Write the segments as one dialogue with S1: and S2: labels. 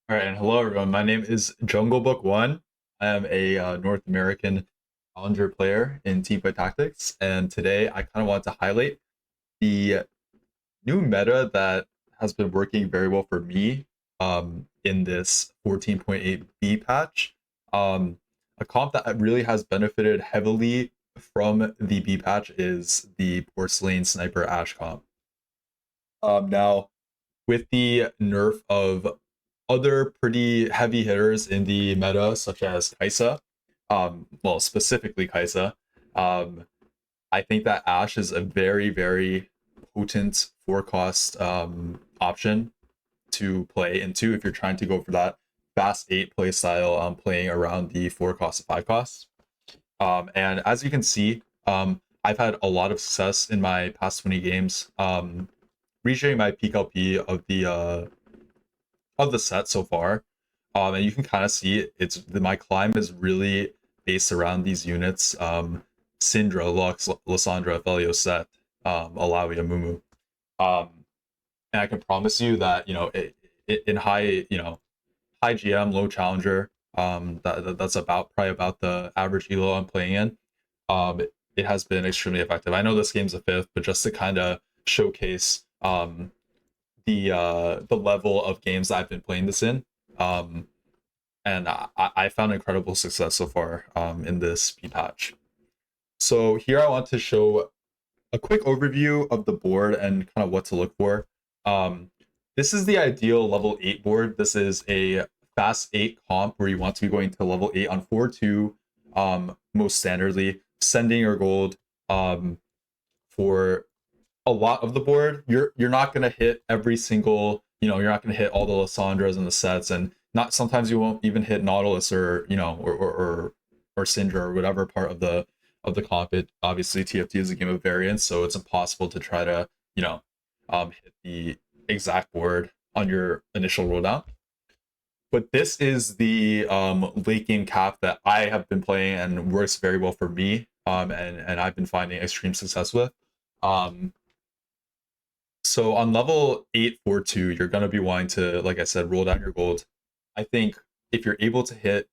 S1: All right, and hello everyone. My name is Jungle Book One. I am a North American challenger player in Teamfight Tactics, and today I kind of want to highlight the new meta that has been working very well for me in this 14.8b patch. A comp that really has benefited heavily from the B patch is the Porcelain Sniper Ashe comp. Now, with the nerf of other pretty heavy hitters in the meta, such as Kaisa, well, specifically Kaisa, um, I think that Ashe is a very, very potent four cost option to play into if you're trying to go for that fast eight play style, playing around the four cost to five costs. And as you can see, I've had a lot of success in my past 20 games, reaching my peak LP of the set so far. And you can kind of see my climb is really based around these units. Syndra, Lux, Lysandra, Felio, Set, Alawi, Mumu. Um, and I can promise you that in high high GM, low challenger, that's about probably about the average elo I'm playing in. It has been extremely effective. I know this game's a fifth, but just to kind of showcase the level of games I've been playing this in. Um, and I found incredible success so far in this P patch. So here I want to show a quick overview of the board and kind of what to look for. Um, this is the ideal level 8 board. This is a fast 8 comp where you want to be going to level 8 on 4-2, most standardly, sending your gold for a lot of the board. You're not gonna hit every single, you're not gonna hit all the Lysandras and the sets, and not sometimes you won't even hit Nautilus or or Syndra or whatever part of the comp. It obviously TFT is a game of variance, so it's impossible to try to hit the exact board on your initial roll down. But this is the late game cap that I have been playing and works very well for me, and I've been finding extreme success with. Um, so on level 842, you're going to be wanting to, like I said, roll down your gold. I think if you're able to hit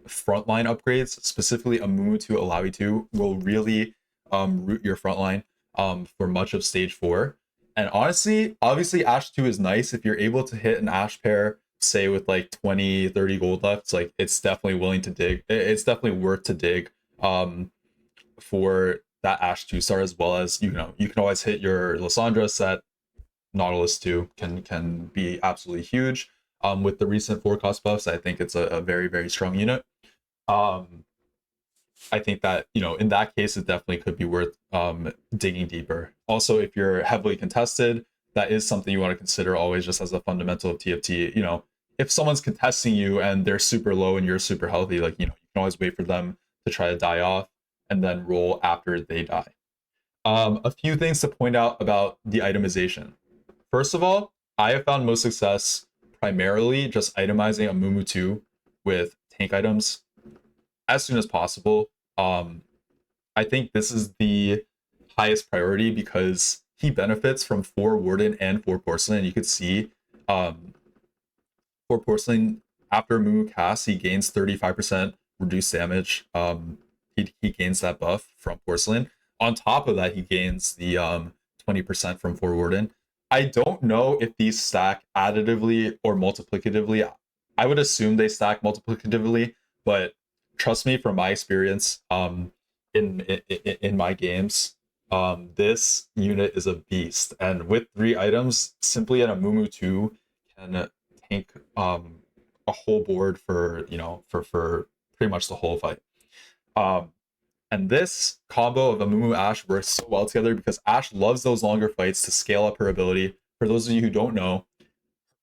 S1: frontline upgrades, specifically a Mumu to Alawi 2, will really root your frontline for much of stage 4. And honestly, obviously, Ashe 2 is nice. If you're able to hit an Ashe pair, say with like 20, 30 gold left, like it's definitely willing to dig. It's definitely worth to dig for that Ashe 2 star, as well as, you can always hit your Lysandra set. Nautilus 2 can be absolutely huge. With the recent four cost buffs, I think it's a very, very strong unit. Um, I think that, in that case, it definitely could be worth digging deeper. Also, if you're heavily contested, that is something you want to consider always, just as a fundamental of TFT. If someone's contesting you and they're super low and you're super healthy, like, you can always wait for them to try to die off and then roll after they die. A few things to point out about the itemization. First of all, I have found most success primarily just itemizing a Mumu 2 with tank items as soon as possible. I think this is the highest priority because he benefits from 4 Warden and 4 Porcelain. You could see 4 Porcelain, after Mumu cast, he gains 35% reduced damage. He gains that buff from Porcelain. On top of that, he gains the 20% from 4 Warden. I don't know if these stack additively or multiplicatively. I would assume they stack multiplicatively, but trust me from my experience in my games, this unit is a beast. And with 3 items, simply in a Mumu 2 can tank a whole board for for pretty much the whole fight. Um, and this combo of a Mumu Ashe works so well together because Ashe loves those longer fights to scale up her ability. For those of you who don't know,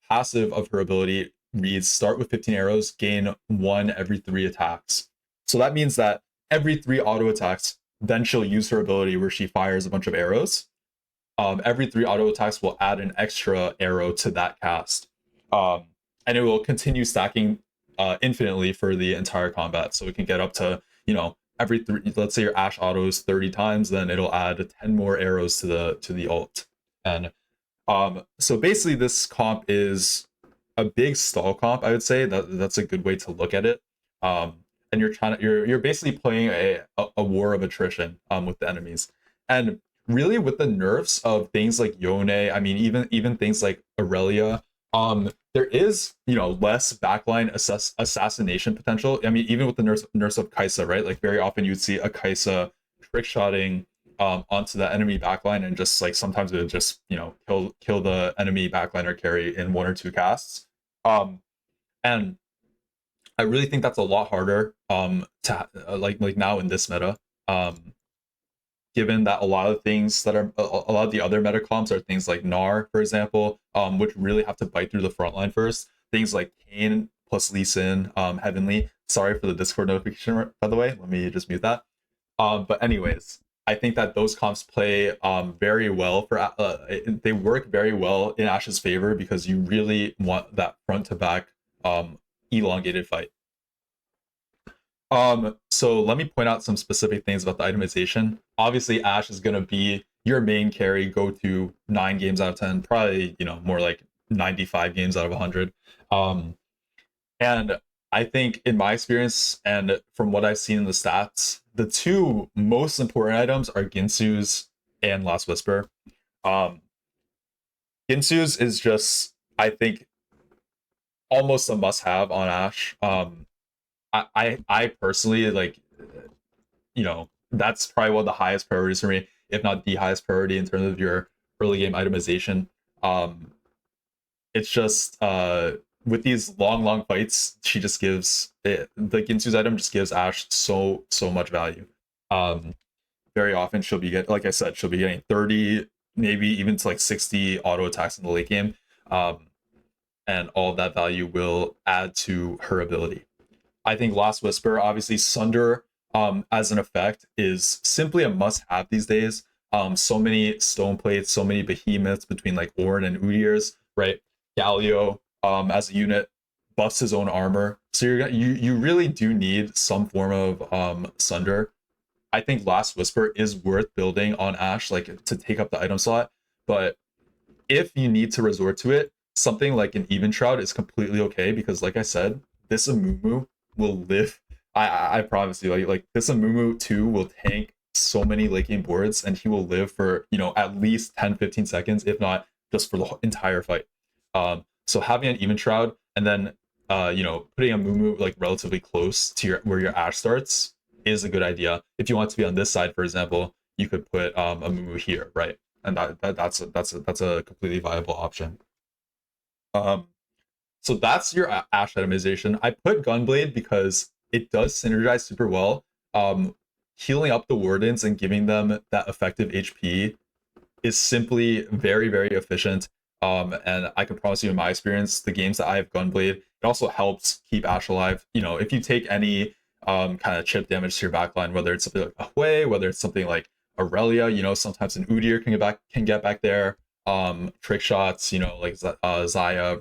S1: passive of her ability reads start with 15 arrows, gain 1 every 3 attacks. So that means that every 3 auto attacks, then she'll use her ability where she fires a bunch of arrows. Every 3 auto attacks will add an extra arrow to that cast. And it will continue stacking infinitely for the entire combat. So it can get up to, every 3, let's say your Ashe autos 30 times, then it'll add 10 more arrows to the ult. And so basically this comp is a big stall comp, I would say. That's a good way to look at it. And you're basically playing a war of attrition with the enemies. And really with the nerfs of things like Yone, I mean even things like Aurelia, there is, you know, less backline assassination potential. I mean, even with the nerfs of Kaisa, right? Like very often you'd see a Kaisa trick shotting onto the enemy backline, and just like sometimes it would just, you know, kill the enemy backliner carry in 1 or 2 casts. And I really think that's a lot harder to like now in this meta. Given that a lot of things that are a lot of the other meta comps are things like Gnar, for example, which really have to bite through the front line first. Things like Kayn plus Lee Sin, Heavenly. Sorry for the Discord notification, by the way. Let me just mute that. But anyways, I think that those comps play very well for they work very well in Ashe's favor, because you really want that front to back elongated fight. So let me point out some specific things about the itemization. Obviously, Ashe is gonna be your main carry, go to 9 games out of 10, probably, you know, more like 95 games out of 100. And I think in my experience and from what I've seen in the stats, the 2 most important items are Ginsu's and Last Whisper. Ginsu's is just, I think, almost a must-have on Ashe. I personally, like, you know, that's probably one of the highest priorities for me, if not the highest priority in terms of your early game itemization. It's just with these long fights, she just gives it, the Ginsu's item just gives Ashe so much value. Very often she'll be getting, like I said, she'll be getting 30, maybe even to like 60 auto attacks in the late game. And all of that value will add to her ability. I think Last Whisper, obviously Sunder as an effect, is simply a must-have these days. So many stone plates, so many behemoths between like Ornn and Udyrs, right? Galio as a unit buffs his own armor, so you really do need some form of Sunder. I think Last Whisper is worth building on Ashe, like to take up the item slot, but if you need to resort to it, something like an Even Shroud is completely okay, because like I said, this Amumu will live. I promise you, like this Amumu 2 will tank so many late game boards, and he will live for, you know, at least 10-15 seconds, if not just for the entire fight. So having an Even Shroud, and then you know, putting a Mumu like relatively close to where your Ashe starts is a good idea. If you want to be on this side, for example, you could put a Mumu here, right? And that's a completely viable option. So that's your Ashe itemization. I put Gunblade because it does synergize super well. Healing up the Wardens and giving them that effective HP is simply very efficient. And I can promise you, in my experience, the games that I have Gunblade, it also helps keep Ashe alive. You know, if you take any kind of chip damage to your backline, whether it's something like Hwei, whether it's something like Aurelia, you know, sometimes an Udyr can get back there. Trick shots, you know, like Xayah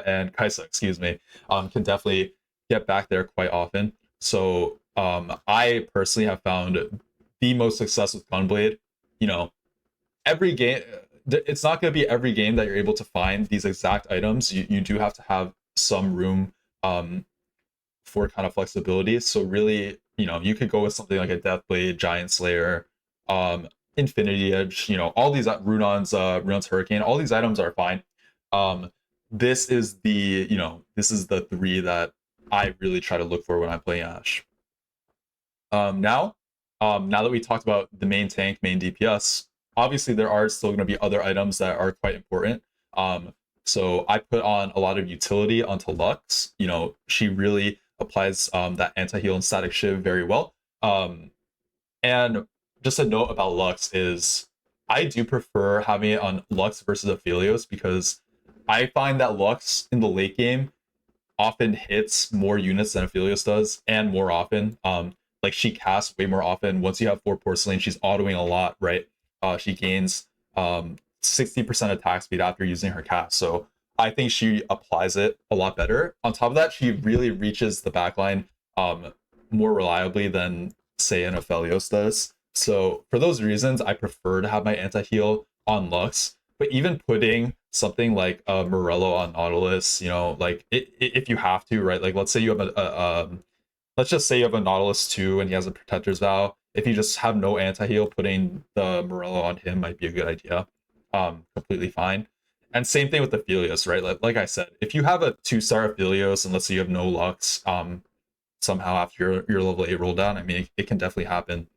S1: and Kaisa, excuse me, can definitely get back there quite often. So I personally have found the most success with Gunblade. You know, every game, it's not going to be every game that you're able to find these exact items. You do have to have some room for kind of flexibility. So really, you know, you could go with something like a Deathblade, Giant Slayer, Infinity Edge, you know, all these Runon's Hurricane, all these items are fine. This is the, you know, this is the 3 that I really try to look for when I'm playing Ashe. Now that we talked about the main tank, main DPS, obviously there are still going to be other items that are quite important. So I put on a lot of utility onto Lux. You know, she really applies that anti-heal and static shiv very well. And just a note about Lux is I do prefer having it on Lux versus Aphelios, because I find that Lux in the late game often hits more units than Aphelios does, and more often. Like she casts way more often. Once you have 4 Porcelain, she's autoing a lot, right? She gains 60% attack speed after using her cast. So I think she applies it a lot better. On top of that, she really reaches the backline more reliably than, say, an Aphelios does. So for those reasons, I prefer to have my anti-heal on Lux. But even putting something like Morello on Nautilus, you know, like if you have to, right? Like let's say you have let's just say you have a Nautilus 2 and he has a Protector's Vow. If you just have no anti-heal, putting the Morello on him might be a good idea. Completely fine. And same thing with the Aphelios, right? Like I said, if you have a 2-star Aphelios and let's say you have no Lux, somehow after your level 8 roll down, I mean, it can definitely happen.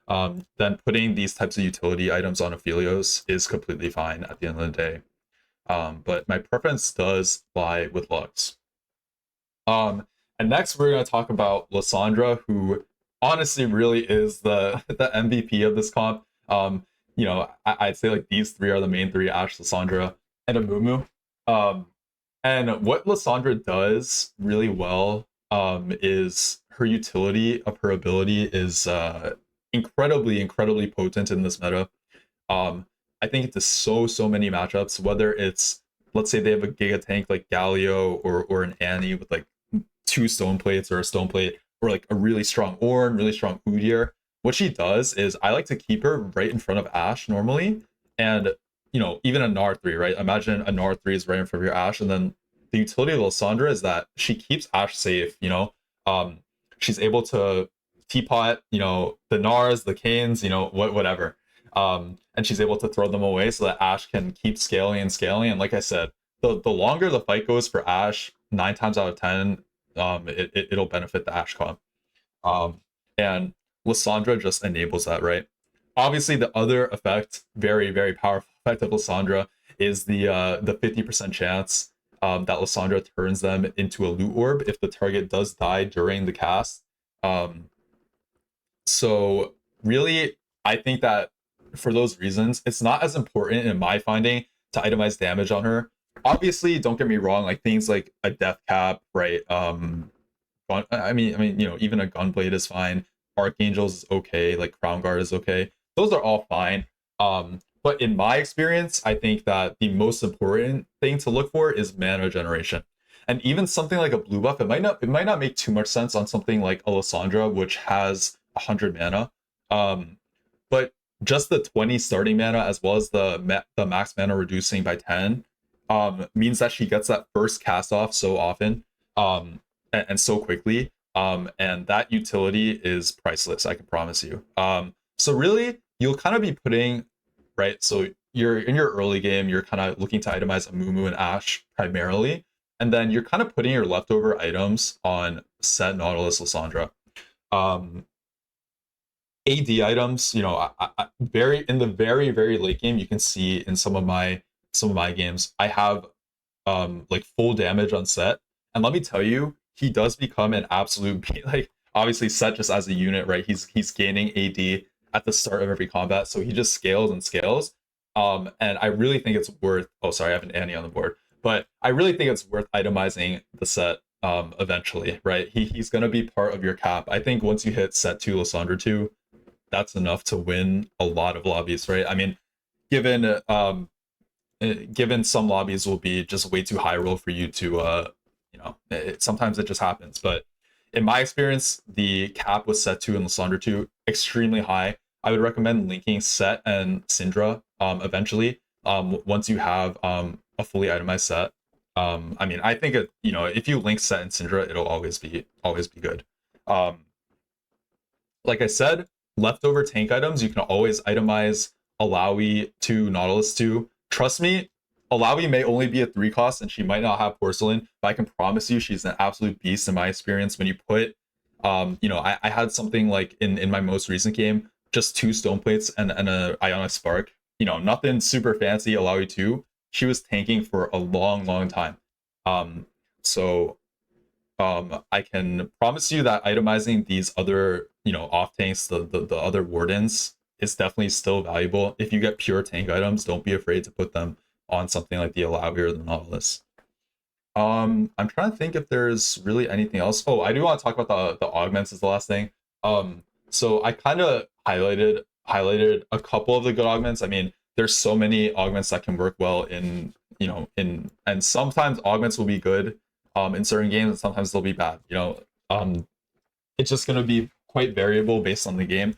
S1: Then putting these types of utility items on Aphelios is completely fine at the end of the day. But my preference does lie with Lux. And next we're going to talk about Lissandra, who honestly really is the MVP of this comp. You know, I'd say like these three are the main three: Ashe, Lissandra, and Amumu. Um, and what Lissandra does really well is her utility of her ability is incredibly potent in this meta. Um, I think it's so many matchups, whether it's, let's say they have a Giga Tank like Galio or an Annie with like 2 stone plates or a stone plate, or like a really strong Ornn, really strong Udyr. What she does is I like to keep her right in front of Ashe normally, and you know, even a Gnar 3, right? Imagine a Gnar 3 is right in front of your Ashe, and then the utility of Lissandra is that she keeps Ashe safe, you know. She's able to teapot, you know, the Gnars, the Canes, you know, whatever. And she's able to throw them away so that Ashe can keep scaling and scaling. And like I said, the longer the fight goes for Ashe, 9 times out of 10, it'll benefit the Ashe comp. And Lissandra just enables that, right? Obviously, the other effect, very powerful effect of Lissandra, is the 50% chance that Lissandra turns them into a loot orb if the target does die during the cast. So really, I think that for those reasons, it's not as important in my finding to itemize damage on her. Obviously, don't get me wrong, like things like a death cap, right? I mean, you know, even a gunblade is fine. Archangels is okay. Like Crown Guard is okay. Those are all fine. But in my experience, I think that the most important thing to look for is mana generation. And even something like a blue buff, it might not make too much sense on something like Alessandra, which has 100 mana. But just the 20 starting mana as well as the max mana reducing by 10 means that she gets that first cast off so often. And so quickly. And that utility is priceless, I can promise you. So really, you'll kind of be putting, right? So you're in your early game, you're kind of looking to itemize Amumu and Ashe primarily, and then you're kind of putting your leftover items on Set, Nautilus, Lissandra. Um, AD items, you know, very in the very late game, you can see in some of my games, I have like full damage on Set, and let me tell you, he does become an absolute like obviously Set just as a unit, right? He's gaining AD at the start of every combat, so he just scales and scales. And I really think it's worth. Oh, sorry, I have an Annie on the board, but I really think it's worth itemizing the Set eventually, right? He's gonna be part of your cap. I think once you hit Set 2, Lysandra 2, that's enough to win a lot of lobbies, right? I mean, given given some lobbies will be just way too high roll for you to you know, sometimes it just happens. But in my experience, the cap was Set 2 and Lysandra 2 extremely high. I would recommend linking Set and Syndra eventually, once you have a fully itemized Set. I mean, I think you know, if you link Set and Syndra, it'll always be good. um, like I said, leftover tank items, you can always itemize Alawi to Nautilus 2. Trust me, Alawi may only be a 3 cost and she might not have porcelain, but I can promise you she's an absolute beast in my experience. When you put, you know, I had something like in my most recent game, just 2 stone plates and a Ionic Spark. You know, nothing super fancy, Alawi 2. She was tanking for a long time. So I can promise you that itemizing these other, you know, off tanks, the other wardens, is definitely still valuable. If you get pure tank items, don't be afraid to put them on something like the Alawi or the Nautilus. I'm trying to think if there's really anything else. Oh, I do want to talk about the augments as the last thing. So I kind of highlighted a couple of the good augments. I mean, there's so many augments that can work well in, you know, and sometimes augments will be good in certain games, and sometimes they'll be bad. You know, it's just going to be quite variable based on the game,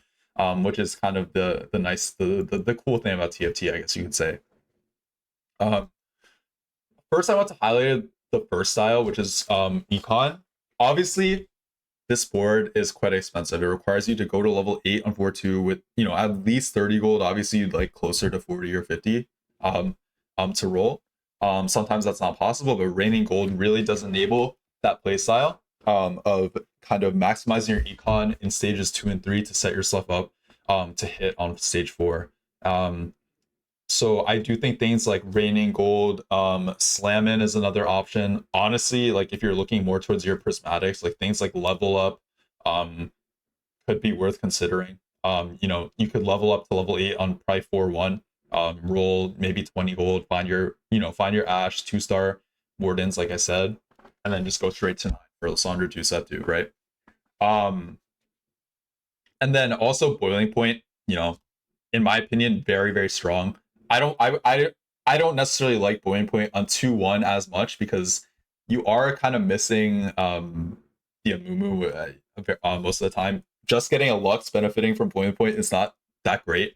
S1: which is kind of the cool thing about TFT, I guess you could say. Um, First, I want to highlight the first style, which is Econ. Obviously, this board is quite expensive. It requires you to go to level 8 on 4-2 with, at least 30 gold. Obviously, you'd like closer to 40 or 50 um, to roll. Sometimes that's not possible, but raining gold really does enable that playstyle of kind of maximizing your econ in stages 2 and 3 to set yourself up to hit on stage 4. So I do think things like raining gold, slamming is another option. Honestly, like if you're looking more towards your prismatics, like things like level up, um, could be worth considering. You could level up to level 8 on probably 4-1, roll maybe 20 gold, find your Ashe 2-star wardens, like I said, and then just go straight to 9 for Lissandra 2 set 2, right? Um, and then also boiling point, in my opinion, very, very strong. I don't I don't necessarily like boiling point on 2-1 as much because you are kind of missing the Amumu most of the time. Just getting a Lux benefiting from boiling point is not that great.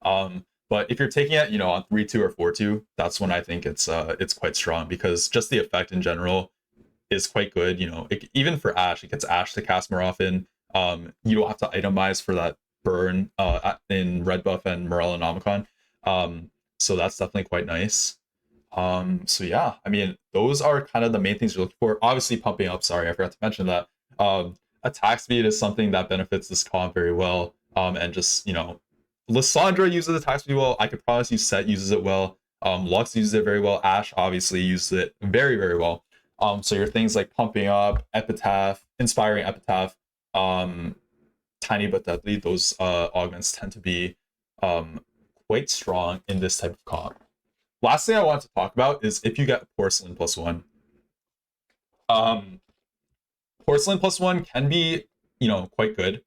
S1: But if you're taking it, on 3-2 or 4-2, that's when I think it's quite strong because just the effect in general is quite good. Even for Ashe, it gets Ashe to cast more often. You don't have to itemize for that burn in red buff and Morellonomicon. So that's definitely quite nice. So yeah, I mean, those are kind of the main things you're looking for. Obviously, pumping up. Sorry, I forgot to mention that. Attack speed is something that benefits this comp very well. And just Lissandra uses attack speed well. I could promise you, Set uses it well. Lux uses it very well. Ashe obviously uses it very, very well. So your things like pumping up, epitaph, inspiring epitaph, um, tiny but deadly, those augments tend to be quite strong in this type of comp. Last thing I want to talk about is if you get porcelain +1. Um, Porcelain +1 can be, quite good.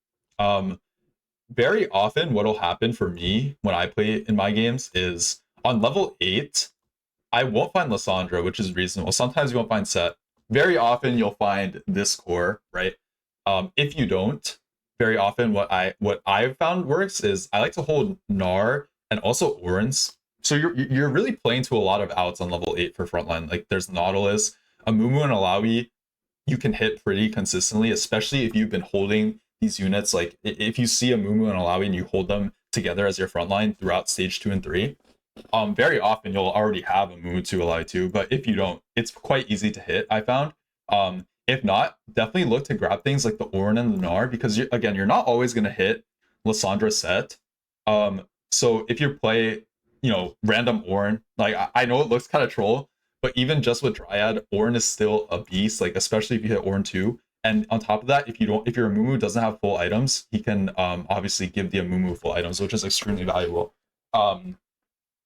S1: Very often, what'll happen for me when I play in my games is on level 8, I won't find Lissandra, which is reasonable. Sometimes you won't find Set. Very often you'll find this core, right? If you don't, very often what I've found works is I like to hold Gnar and also Orans. So you're really playing to a lot of outs on level 8 for frontline. Like there's Nautilus, Amumu and Alawi, you can hit pretty consistently, especially if you've been holding these units. Like if you see Amumu and Alawi and you hold them together as your frontline throughout stage 2 and 3, very often you'll already have a Moo to Ally 2, but if you don't, it's quite easy to hit, I found. If not, definitely look to grab things like the Orin and the Gnar, because you're not always going to hit Lissandra Set. So if you play, random Orin, like I know it looks kind of troll, but even just with Dryad, Orin is still a beast, like especially if you hit Orin 2. And on top of that, if your Amumu doesn't have full items, he can obviously give the Amumu full items, which is extremely valuable.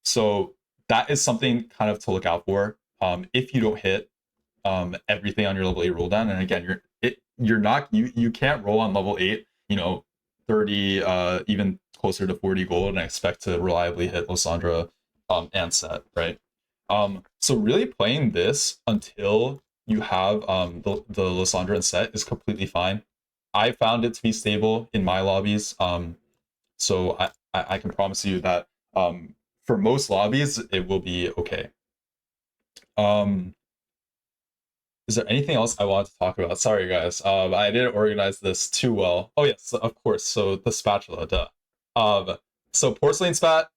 S1: So that is something kind of to look out for. If you don't hit everything on your level 8 roll down, and again, you can't roll on level 8, 30, even closer to 40 gold and expect to reliably hit Lissandra and Set, right? So really playing this until you have the Lissandra and Set is completely fine. I found it to be stable in my lobbies. So I can promise you that for most lobbies, it will be okay. Is there anything else I want to talk about? Sorry, guys. I didn't organize this too well. Oh, yes, of course. So the spatula, duh. So porcelain spat,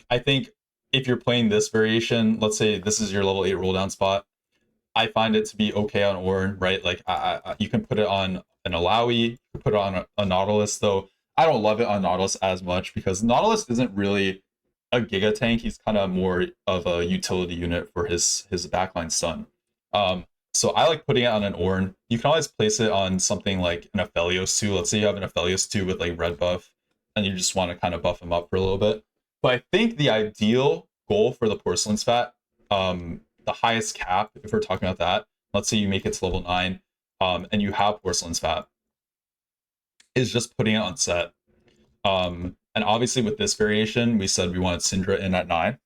S1: I think if you're playing this variation, let's say this is your level 8 roll down spot, I find it to be okay on Orn, right? Like you can put it on an Alawi, you can put it on a Nautilus, though I don't love it on Nautilus as much because Nautilus isn't really a Giga tank. He's kind of more of a utility unit for his backline stun. So I like putting it on an Orn. You can always place it on something like an Aphelios 2. Let's say you have an Aphelios 2 with like red buff, and you just want to kind of buff him up for a little bit. But I think the ideal goal for the porcelain spat, the highest cap, if we're talking about that, let's say you make it to level 9, and you have porcelain spat, is just putting it on Set. And obviously with this variation, we said we wanted Syndra in at 9.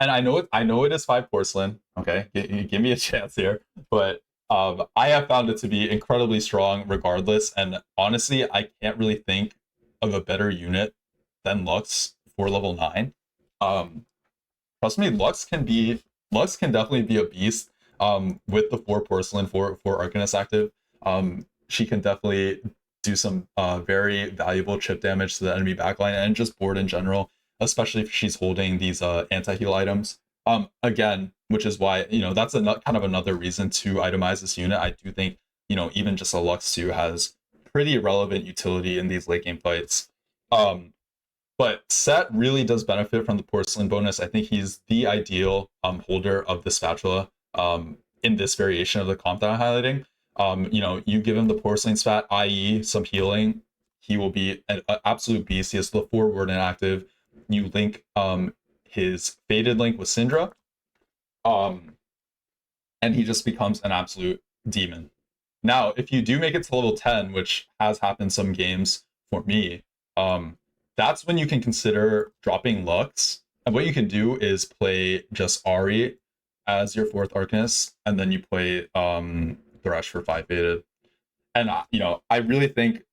S1: And I know it is 5 porcelain. Okay, give me a chance here, but I have found it to be incredibly strong regardless. And honestly, I can't really think of a better unit than Lux for level 9. Um, trust me, Lux can definitely be a beast. With the 4 porcelain, 4 Arcanist active, she can definitely do some very valuable chip damage to the enemy backline and just board in general, especially if she's holding these anti-heal items. Again, which is why, you know, that's kind of another reason to itemize this unit. I do think, you know, even just a Lux 2 has pretty relevant utility in these late game fights. But Set really does benefit from the porcelain bonus. I think he's the ideal holder of the spatula in this variation of the comp that I'm highlighting. You know, you give him the porcelain spat, i.e., some healing, he will be an absolute beast. He has the 4 Warden active. You link his faded link with Syndra, and he just becomes an absolute demon. Now, if you do make it to level 10, which has happened some games for me, that's when you can consider dropping Lux. And what you can do is play just Ari as your 4th Arcanist, and then you play Thresh for 5 faded. And you know, I really think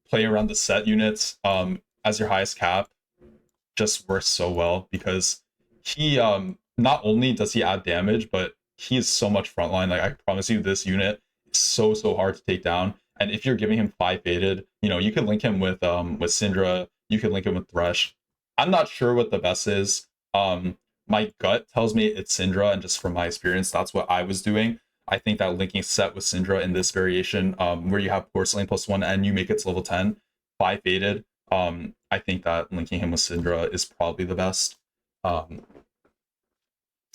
S1: playing around the Set units as your highest cap just works so well, because he not only does he add damage, but he is so much frontline. Like, I promise you, this unit is so hard to take down. And if you're giving him 5 faded, you know, you could link him with Syndra, you could link him with Thresh. I'm not sure what the best is. My gut tells me it's Syndra, and just from my experience, that's what I was doing. I think that linking Set with Syndra in this variation, where you have Porcelain +1 and you make it to level 10, 5 faded, I think that linking him with Syndra is probably the best. So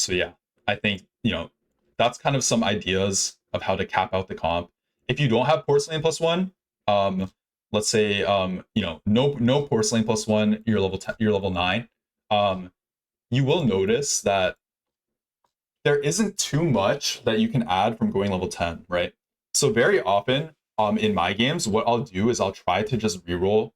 S1: yeah, I think, you know, that's kind of some ideas of how to cap out the comp. If you don't have Porcelain +1, let's say you know, no Porcelain +1, you're level 10, you're level 9. You will notice that there isn't too much that you can add from going level 10, right? So very often in my games, what I'll do is I'll try to just reroll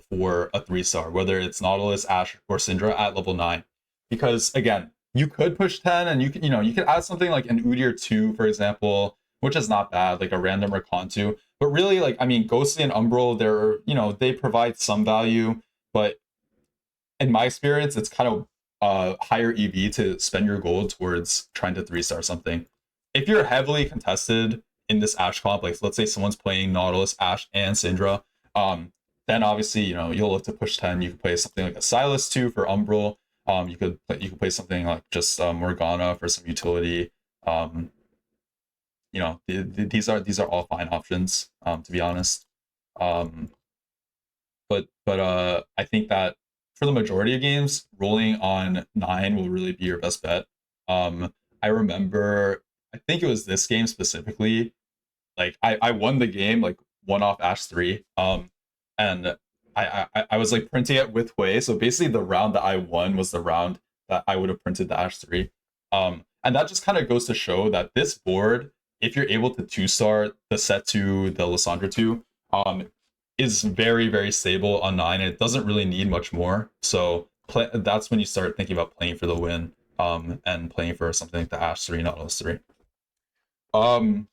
S1: for a 3-star, whether it's Nautilus, Ashe, or Syndra at level 9. Because again, you could push 10, and you can, you know, you could add something like an Udyr 2, for example, which is not bad, like a random Recon 2. But really, like, I mean, Ghostly and Umbral, they're, you know, they provide some value, but in my experience, it's kind of higher EV to spend your gold towards trying to 3-star something. If you're heavily contested in this Ashe comp, like let's say someone's playing Nautilus, Ashe, and Syndra, then obviously, you know, you'll look to push 10. You could play something like a Silas 2 for Umbral. You could play something like just Morgana for some utility. You know, these are all fine options, to be honest. But I think that for the majority of games, rolling on 9 will really be your best bet. I remember, I think it was this game specifically, like I won the game, like one off Ashe 3. And I was like printing it with Hui. So basically the round that I won was the round that I would have printed the Ashe 3. And that just kind of goes to show that this board, if you're able to 2-star the Set 2, the Lissandra 2, is very stable on 9. And it doesn't really need much more. So that's when you start thinking about playing for the win, and playing for something like the Ashe 3, Nautilus 3. The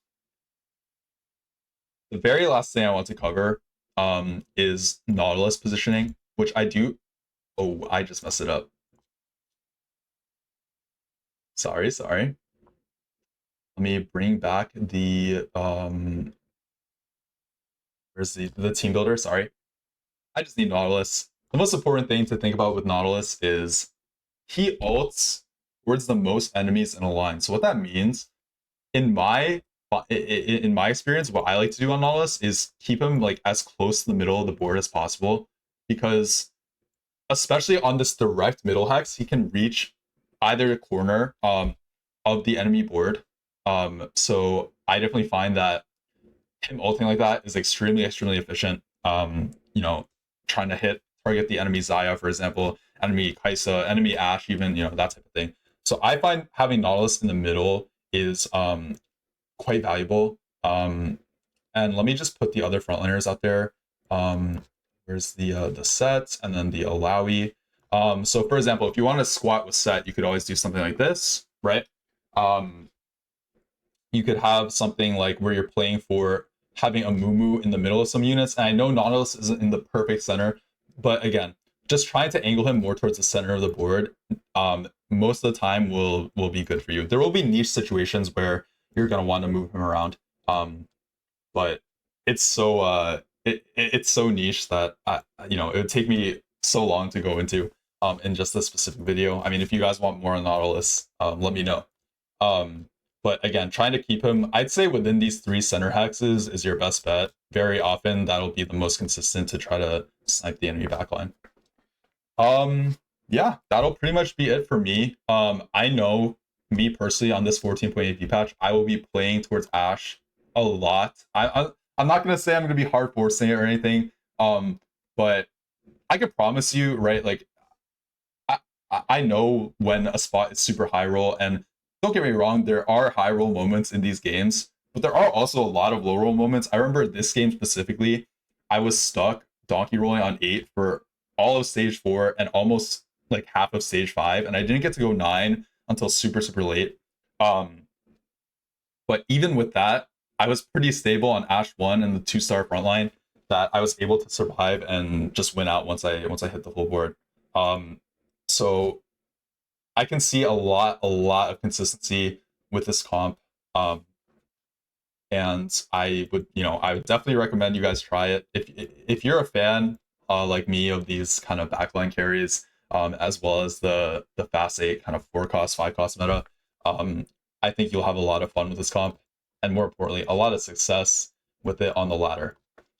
S1: very last thing I want to cover is Nautilus positioning, which I do. Oh, I just messed it up. Sorry. Let me bring back the where's the team builder? Sorry. I just need Nautilus. The most important thing to think about with Nautilus is he ults towards the most enemies in a line. So what that means, in my experience, what I like to do on Nautilus is keep him like as close to the middle of the board as possible, because especially on this direct middle hex, he can reach either corner of the enemy board. So I definitely find that him ulting like that is extremely efficient. You know, trying to target the enemy Xayah, for example, enemy Kaisa, enemy Ashe, even, you know, that type of thing. So I find having Nautilus in the middle is quite valuable. And let me just put the other frontliners out there. Where's the Set and then the Alawi. So for example, if you want to squat with Set, you could always do something like this, right? You could have something like where you're playing for having a Mumu in the middle of some units. And I know Nautilus isn't in the perfect center, but again, just trying to angle him more towards the center of the board most of the time will be good for you. There will be niche situations where you're gonna want to move him around, but it's so it's so niche that it would take me so long to go into in just this specific video. I mean, if you guys want more on Nautilus, let me know. But again, trying to keep him, I'd say within these 3 center hexes is your best bet. Very often that'll be the most consistent to try to snipe the enemy backline. Yeah, that'll pretty much be it for me. I know me personally on this 14.8p patch, I will be playing towards Ashe a lot. I'm not gonna say I'm gonna be hard forcing it or anything. But I could promise you, right? Like I know when a spot is super high roll, and don't get me wrong, there are high roll moments in these games, but there are also a lot of low roll moments. I remember this game specifically, I was stuck donkey rolling on 8 for all of stage 4 and almost like half of stage 5, and I didn't get to go 9 until super late. But even with that, I was pretty stable on Ashe 1 and the 2-star frontline that I was able to survive and just win out once I hit the full board. So I can see a lot of consistency with this comp. And I would definitely recommend you guys try it. If you're a fan like me of these kind of backline carries, as well as the fast 8 kind of 4 cost, 5 cost meta, I think you'll have a lot of fun with this comp, and more importantly, a lot of success with it on the ladder.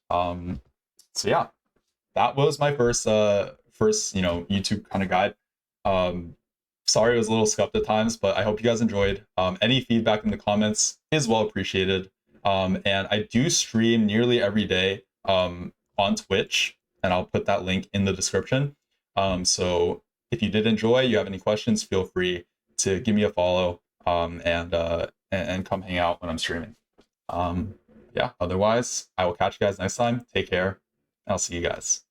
S1: So yeah, that was my first YouTube kind of guide. Sorry it was a little scuffed at times, but I hope you guys enjoyed. Any feedback in the comments is well appreciated. And I do stream nearly every day on Twitch, and I'll put that link in the description. So if you did enjoy, you have any questions, feel free to give me a follow and come hang out when I'm streaming. Yeah, otherwise, I will catch you guys next time. Take care, and I'll see you guys.